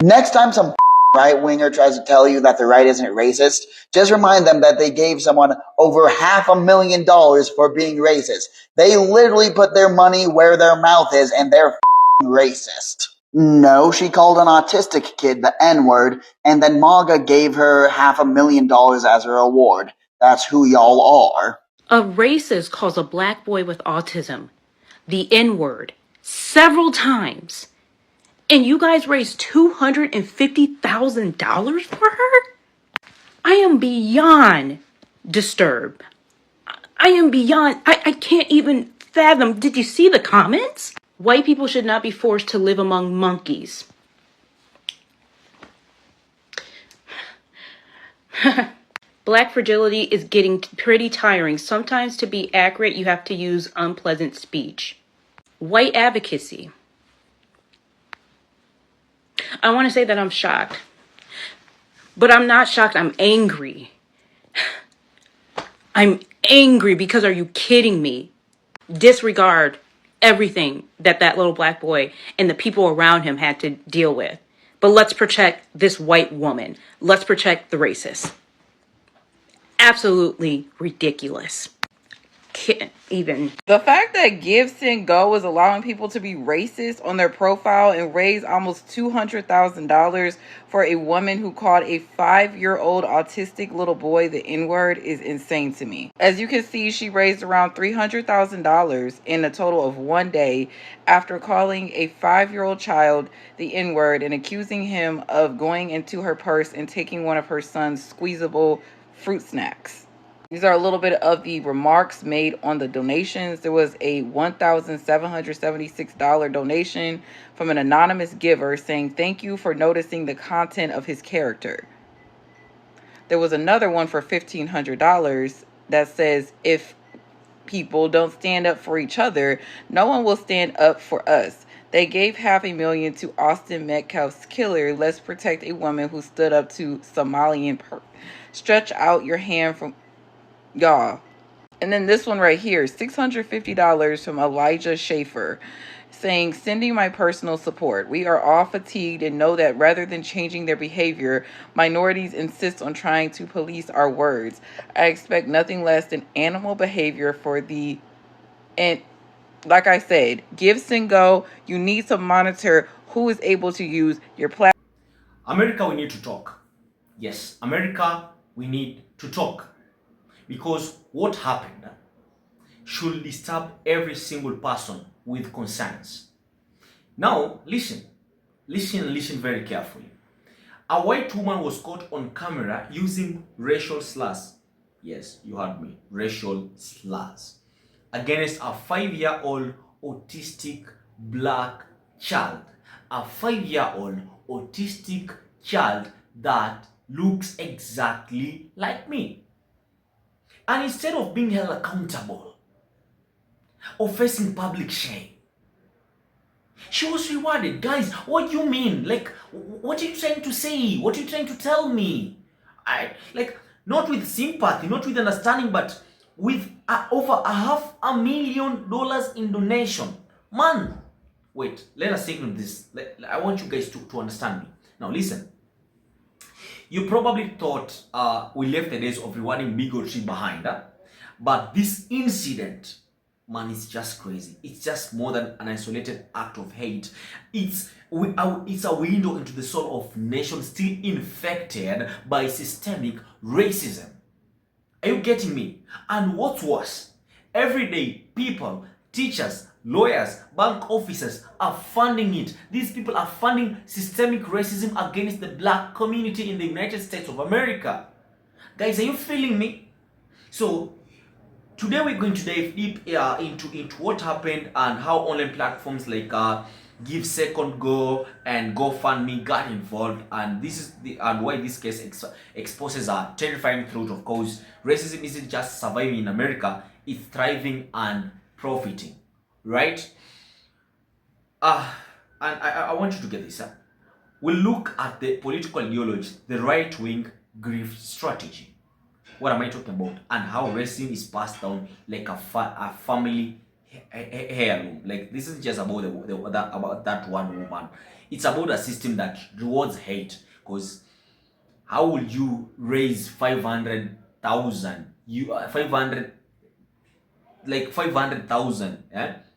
Next time some right-winger tries to tell you that the right isn't racist, just remind them that they gave someone over $500,000 for being racist. They literally put their money where their mouth is, and they're racist. No, she called an autistic kid the N-word, and then MAGA gave her $500,000 as her reward. That's who y'all are. A racist calls a black boy with autism the N-word several times. And you guys raised $250,000 for her? I am beyond disturbed. I can't even fathom. Did you see the comments? White people should not be forced to live among monkeys. Black fragility is getting pretty tiring. Sometimes to be accurate, you have to use unpleasant speech. White advocacy. I want to say that I'm shocked. But I'm not shocked. I'm angry. I'm angry because are you kidding me? Disregard everything that little black boy and the people around him had to deal with. But let's protect this white woman. Let's protect the racist. Absolutely ridiculous. Can't even. The fact that GiveSendGo is allowing people to be racist on their profile and raise almost $200,000 for a woman who called a 5-year-old autistic little boy the N-word is insane to me. As you can see, she raised around $300,000 in a total of one day after calling a 5-year-old child the N-word and accusing him of going into her purse and taking one of her son's squeezable fruit snacks. These are a little bit of the remarks made on the donations. There was a $1,776 donation from an anonymous giver saying, "Thank you for noticing the content of his character." There was another one for $1,500 that says, "If people don't stand up for each other, no one will stand up for us. They gave $500,000 to Austin Metcalf's killer. Let's protect a woman who stood up to Somalian Stretch out your hand from y'all." And then this one right here, $650 from Elijah Schaefer saying, "Sending my personal support. We are all fatigued and know that rather than changing their behavior, minorities insist on trying to police our words. I expect nothing less than animal behavior for the..." And like I said, GiveSendGo, you need to monitor who is able to use your platform. America, we need to talk. Yes, America, we need to talk. Because what happened should disturb every single person with concerns. Now, listen very carefully. A white woman was caught on camera using racial slurs. Yes, you heard me, racial slurs. Against a 5-year-old autistic black child. A 5-year-old autistic child that looks exactly like me. And instead of being held accountable or facing public shame, she was rewarded. Guys, what do you mean? Like, what are you trying to say? What are you trying to tell me? Not with sympathy, not with understanding, but with over $500,000 in donation. Man, wait, let us think on this. I want you guys to understand me. Now listen. You probably thought we left the days of rewarding bigotry behind, but this incident, man, is just crazy. It's just more than an isolated act of hate. It's a window into the soul of nations still infected by systemic racism. Are you getting me? And what's worse, every day people, teachers, lawyers, bank officers are funding it. These people are funding systemic racism against the black community in the United States of America. Guys, are you feeling me? So today we're going to dive deep into what happened and how online platforms like GiveSendGo and GoFundMe got involved, and this is why this case exposes a terrifying truth. Of course, racism isn't just surviving in America; it's thriving and profiting, right? And I want you to get this. We'll look at the political ideology, the right-wing grief strategy. What am I talking about? And how racism is passed down like a family heirloom. Like, this is just about about that one woman. It's about a system that rewards hate. Because how will you raise 500,000 500, like 500,000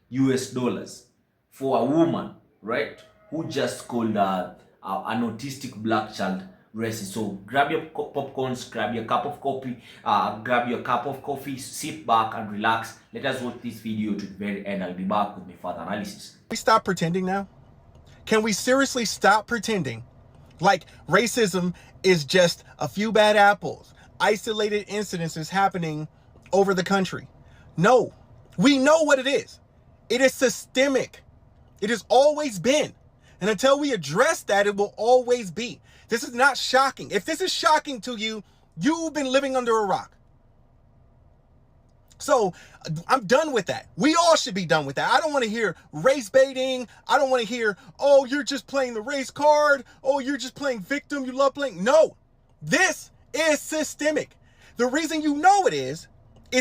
US dollars for a woman, right? Who just called an autistic black child racist. So grab your popcorns, grab your cup of coffee, sit back and relax. Let us watch this video to the very end. I'll be back with my further analysis. We stop pretending now? Can we seriously stop pretending like racism is just a few bad apples, isolated incidences happening over the country? No, we know what it is. It is systemic. It has always been. And until we address that, it will always be. This is not shocking. If this is shocking to you, you've been living under a rock. So I'm done with that. We all should be done with that. I don't want to hear race baiting. I don't want to hear, oh, you're just playing the race card. Oh, you're just playing victim. You love playing. No, this is systemic. The reason you know it is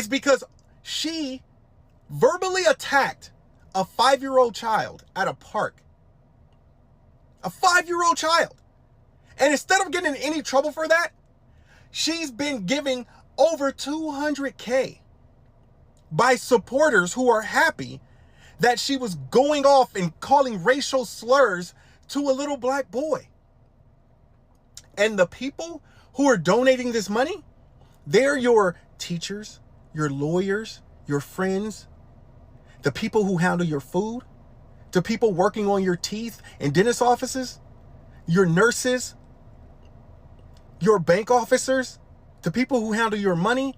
because she verbally attacked a 5-year-old child at a park. A 5-year-old child. And instead of getting in any trouble for that, she's been giving over $200K by supporters who are happy that she was going off and calling racial slurs to a little black boy. And the people who are donating this money, they're your teachers, your lawyers, your friends, the people who handle your food, the people working on your teeth in dentist offices, your nurses, your bank officers, the people who handle your money,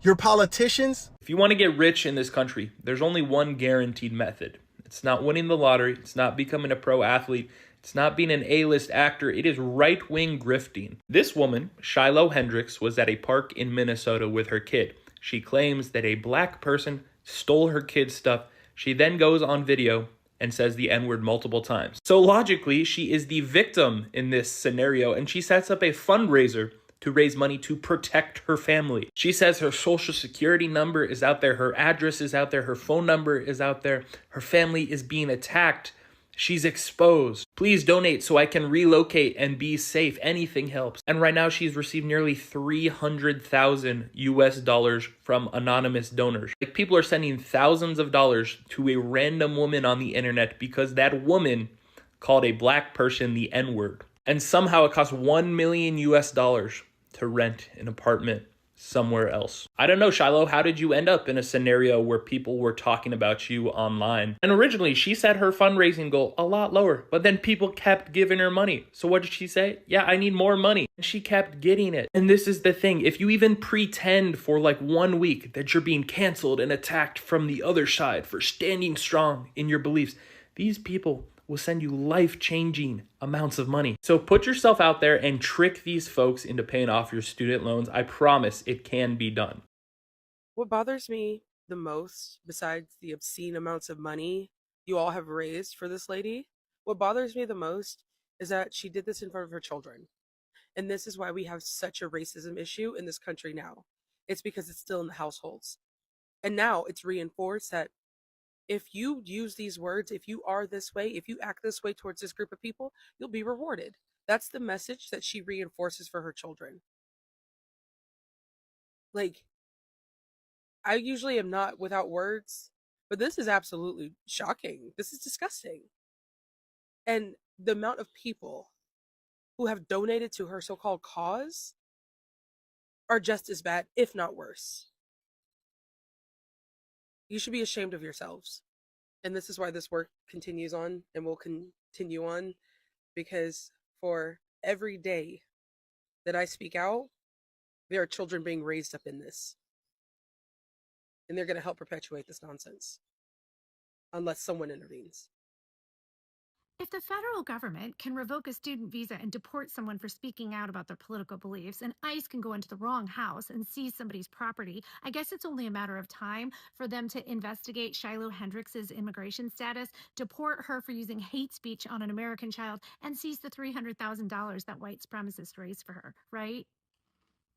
your politicians. If you want to get rich in this country, there's only one guaranteed method. It's not winning the lottery. It's not becoming a pro athlete. It's not being an A-list actor. It is right-wing grifting. This woman, Shiloh Hendris, was at a park in Minnesota with her kid. She claims that a black person stole her kid's stuff. She then goes on video and says the N-word multiple times. So logically, she is the victim in this scenario, and she sets up a fundraiser to raise money to protect her family. She says her social security number is out there, her address is out there, her phone number is out there, her family is being attacked. She's exposed. Please donate so I can relocate and be safe. Anything helps. And right now she's received nearly 300,000 US dollars from anonymous donors. Like, people are sending thousands of dollars to a random woman on the internet because that woman called a black person the N-word. And somehow it costs 1 million US dollars to rent an apartment somewhere else. I don't know, Shiloh, how did you end up in a scenario where people were talking about you online? And originally she set her fundraising goal a lot lower, but then people kept giving her money. So what did she say? Yeah, I need more money. And she kept getting it. And this is the thing. If you even pretend for like 1 week that you're being canceled and attacked from the other side for standing strong in your beliefs, these people will send you life-changing amounts of money. So put yourself out there and trick these folks into paying off your student loans. I promise it can be done. What bothers me the most, besides the obscene amounts of money you all have raised for this lady, what bothers me the most is that she did this in front of her children. And this is why we have such a racism issue in this country now. It's because it's still in the households. And now it's reinforced that if you use these words, if you are this way, if you act this way towards this group of people, you'll be rewarded. That's the message that she reinforces for her children. Like, I usually am not without words, but this is absolutely shocking. This is disgusting. And the amount of people who have donated to her so-called cause are just as bad, if not worse. You should be ashamed of yourselves. And this is why this work continues on and will continue on, because for every day that I speak out, there are children being raised up in this. And they're going to help perpetuate this nonsense unless someone intervenes. If the federal government can revoke a student visa and deport someone for speaking out about their political beliefs, and ICE can go into the wrong house and seize somebody's property, I guess it's only a matter of time for them to investigate Shiloh Hendrix's immigration status, deport her for using hate speech on an American child, and seize the $300,000 that white supremacists raised for her, right?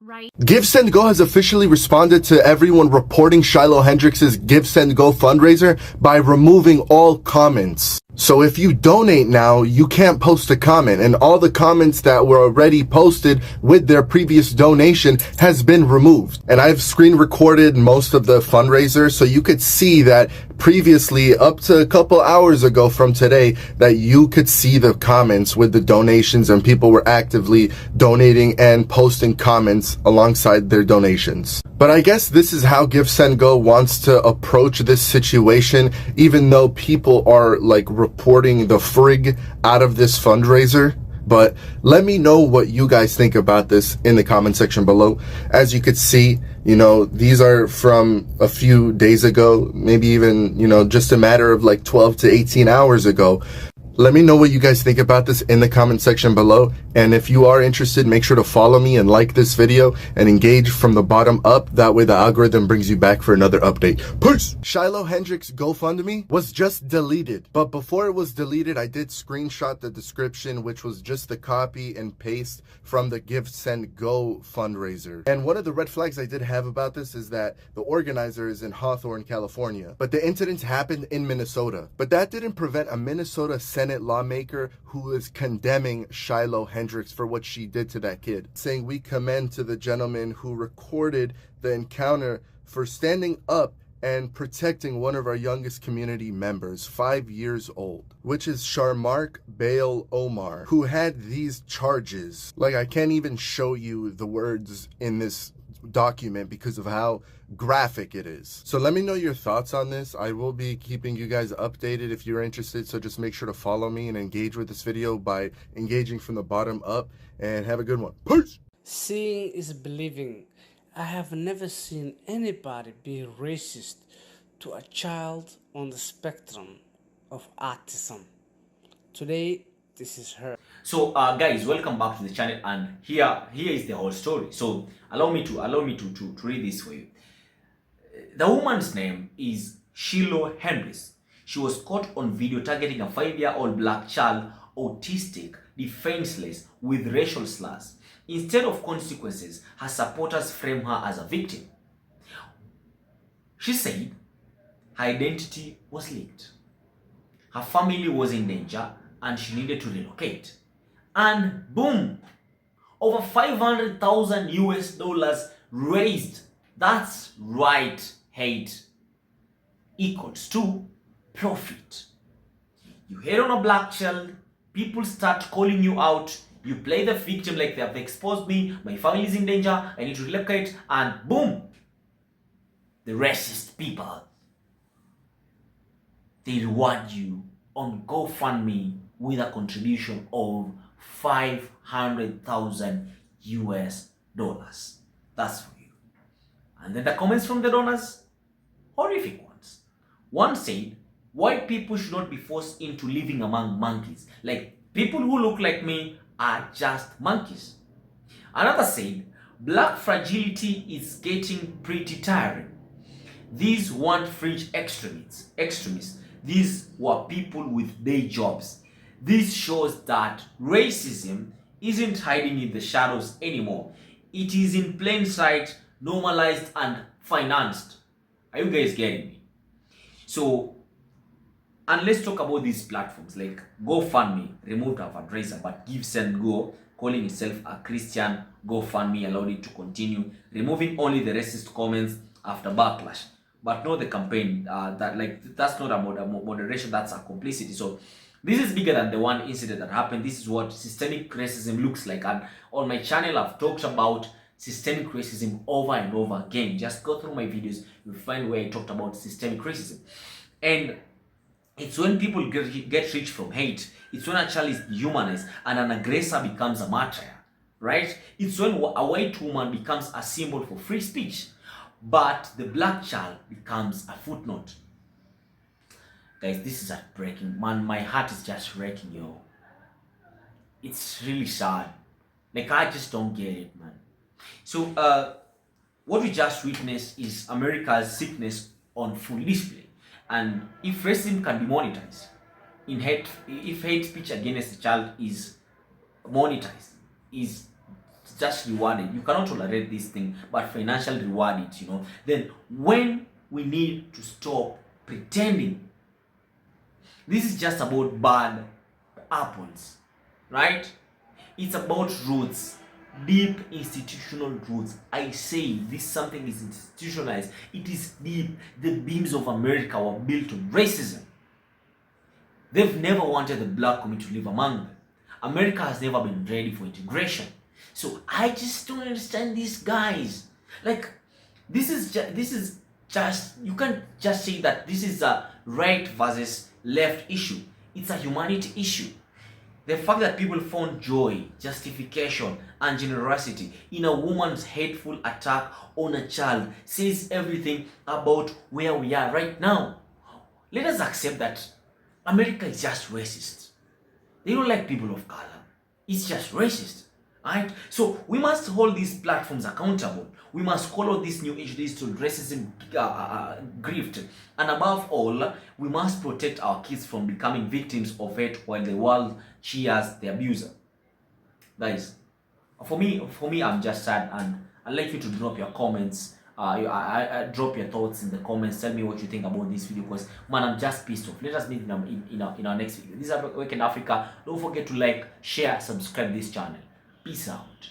right? GiveSendGo has officially responded to everyone reporting Shiloh Hendrix's GiveSendGo fundraiser by removing all comments. So if you donate now, you can't post a comment, and all the comments that were already posted with their previous donation has been removed. And I've screen recorded most of the fundraiser, so you could see that previously, up to a couple hours ago from today, that you could see the comments with the donations, and people were actively donating and posting comments alongside their donations. But I guess this is how GiveSendGo wants to approach this situation, even though people are like reporting the frig out of this fundraiser. But let me know what you guys think about this in the comment section below. As you could see, you know, these are from a few days ago, maybe even, you know, just a matter of like 12 to 18 hours ago. Let me know what you guys think about this in the comment section below. And if you are interested, make sure to follow me and like this video and engage from the bottom up. That way the algorithm brings you back for another update. Peace! Shiloh Hendris GoFundMe was just deleted. But before it was deleted, I did screenshot the description, which was just the copy and paste from the GiveSendGo fundraiser. And one of the red flags I did have about this is that the organizer is in Hawthorne, California. But the incident happened in Minnesota. But that didn't prevent a Minnesota Senate lawmaker who is condemning Shiloh Hendris for what she did to that kid, saying we commend to the gentleman who recorded the encounter for standing up and protecting one of our youngest community members, 5 years old, which is Sharmark Bale Omar, who had these charges. Like, I can't even show you the words in this document because of how graphic it is. So let me know your thoughts on this. I will be keeping you guys updated if you're interested, so just make sure to follow me and engage with this video by engaging from the bottom up, and have a good one. Peace! Seeing is believing. I have never seen anybody be racist to a child on the spectrum of autism. Today, this is her. So guys, welcome back to the channel, and here is the whole story. So allow me to read this for you. The woman's name is Shiloh Hendris. She was caught on video targeting a 5-year-old black child, autistic, defenseless, with racial slurs. Instead of consequences, her supporters frame her as a victim. She said her identity was leaked. Her family was in danger and she needed to relocate. And boom, over 500,000 US dollars raised. That's right, hate equals to profit. You hate on a black child, people start calling you out, you play the victim like they have exposed me, my family is in danger, I need to relocate, and boom, the racist people, they reward you on GoFundMe with a contribution of 500,000 US dollars. That's for you. And then the comments from the donors, horrific ones. One said, white people should not be forced into living among monkeys. Like, people who look like me are just monkeys. Another said, black fragility is getting pretty tiring. These weren't fringe extremists. These were people with day jobs. This shows that racism isn't hiding in the shadows anymore. It is in plain sight, normalized and financed. Are you guys getting me? So, and let's talk about these platforms like GoFundMe removed our fundraiser, but GiveSendGo, calling itself a Christian GoFundMe, allowed it to continue, removing only the racist comments after backlash, but not the campaign. That's not about moderation, that's a complicity. So this is bigger than the one incident that happened. This is what systemic racism looks like, and on my channel I've talked about systemic racism over and over again. Just go through my videos, you'll find where I talked about systemic racism. And it's when people get rich from hate. It's when a child is dehumanized and an aggressor becomes a martyr, right? It's when a white woman becomes a symbol for free speech, but the black child becomes a footnote. Guys, this is heartbreaking. Man, my heart is just wrecking, yo. It's really sad. Like, I just don't get it, man. So, what we just witnessed is America's sickness on full display. And if racism can be monetized, if hate speech against a child is monetized, is just reward it. You cannot tolerate this thing, but financially reward it, Then when we need to stop pretending, this is just about bad apples, right? It's about roots, deep institutional roots. I say this something is institutionalized. It is deep. The beams of America were built on racism. They've never wanted the black community to live among them. America has never been ready for integration. So I just don't understand these guys. Like, this is just you can't just say that this is a right versus left issue. It's a humanity issue. The fact that people found joy, justification, and generosity in a woman's hateful attack on a child says everything about where we are right now. Let us accept that America is just racist. They don't like people of color. It's just racist. Right? So we must hold these platforms accountable. We must call out these new issues to racism grift. And above all, we must protect our kids from becoming victims of it while the world cheers the abuser. Guys, for me, I'm just sad, and I'd like you to drop your comments. I drop your thoughts in the comments. Tell me what you think about this video, because man, I'm just pissed off. Let us meet in our next video. This is Weekend Africa. Don't forget to like, share, subscribe this channel. Peace out.